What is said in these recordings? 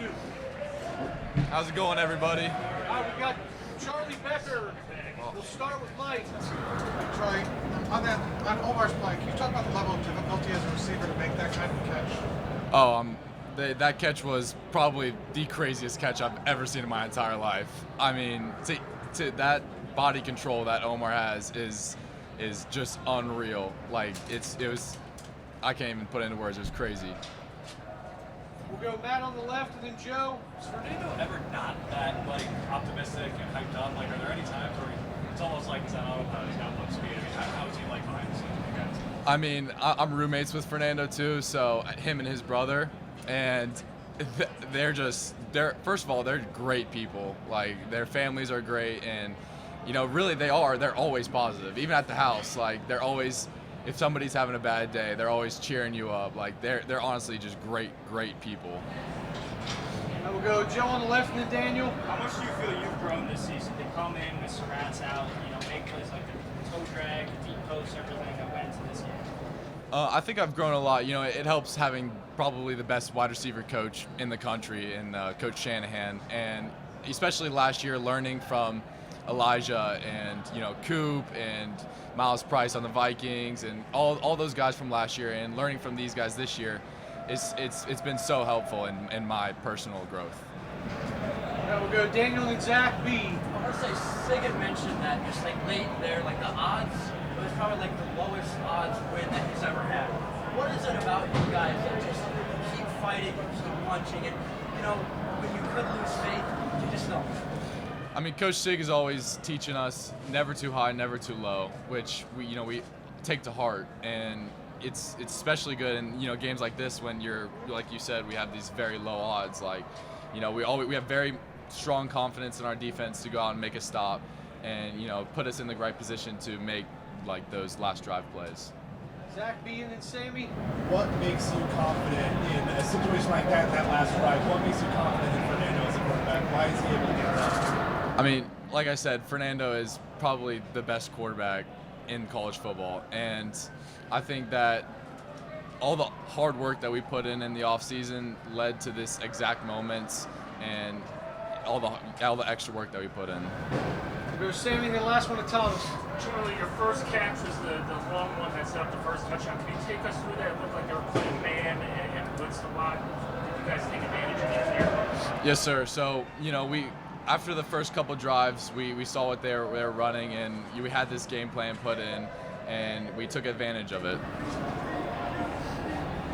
2. How's it going, everybody? We got Charlie Becker. We'll start with Mike. Charlie, on Omar's play, can you talk about the level of difficulty as a receiver to make that kind of catch? That catch was probably the craziest catch I've ever seen in my entire life. I mean, to that body control that Omar has is just unreal. Like it was, I can't even put it into words. It was crazy. We'll go Matt on the left and then Joe. Is Fernando ever not that optimistic and hyped up? Like, are there any times where it's almost like he's on autopilot, he's got one speed? I mean, how is he like behind the scenes with you guys? I mean, I'm roommates with Fernando too, so him and his brother, and they're first of all, they're great people. Like, their families are great, and really they're always positive. Even at the house, like, they're always, if somebody's having a bad day, they're always cheering you up. Like, they're honestly just great people. And we'll go Joe on the left and then Daniel. How much do you feel you've grown this season? They come in with Surratt's out, make plays like the toe drag, the deep post, everything that went into this game. I think I've grown a lot. It helps having probably the best wide receiver coach in the country, in Coach Shanahan, and especially last year learning from Elijah and Coop and Miles Price on the Vikings and all those guys from last year, and learning from these guys this year, it's been so helpful in my personal growth. Now we'll go Daniel and Zach B. I want to say Sig had mentioned that just like late there, like the odds, it was probably like the lowest odds win that he's ever had. What is it about you guys that just keep fighting, keep punching, and when you could lose faith, you just don't? I mean, Coach Sig is always teaching us never too high, never too low, which we take to heart, and it's especially good in games like this when you're, like you said, we have these very low odds. Like, we have very strong confidence in our defense to go out and make a stop, and put us in the right position to make like those last drive plays. Zach B and then Sammy. What makes you confident in a situation like that last drive? What makes you confident in Fernando as a quarterback? Why is he able to get that? I mean, like I said, Fernando is probably the best quarterback in college football, and I think that all the hard work that we put in the offseason led to this exact moment, and all the extra work that we put in. We'll go Sammy and the last one to Thomas. Charlie, your first catch was the long one that set up the first touchdown. Can you take us through that? It looked like they were playing man and blitzed a lot. Did you guys take advantage of that there? Yes, sir. So, we after the first couple drives, we saw what they were running, and we had this game plan put in, and we took advantage of it.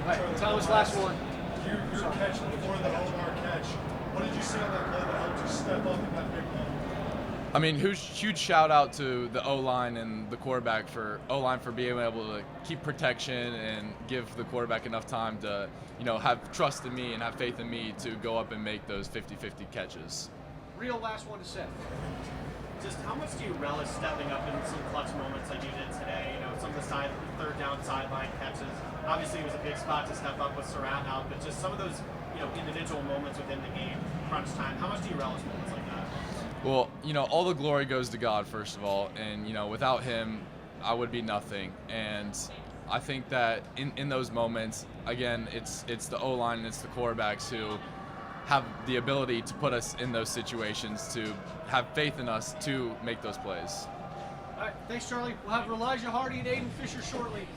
All right, Thomas, last one. Your catch before the Omar catch, what did you see on that play that helped you step up in that big moment? I mean, huge shout out to the O-line and the quarterback for being able to keep protection and give the quarterback enough time to, have trust in me and have faith in me to go up and make those 50-50 catches. Real last one to Seth. Just how much do you relish stepping up in some clutch moments like you did today? Some of the third down sideline catches. Obviously, it was a big spot to step up with Surratt out, but just some of those, individual moments within the game, crunch time. How much do you relish moments like that? Well, all the glory goes to God, first of all, and without Him, I would be nothing. And I think that in those moments, again, it's the O-line and it's the quarterbacks who have the ability to put us in those situations, to have faith in us to make those plays. All right, thanks, Charlie. We'll have Elijah Hardy and Aiden Fisher shortly.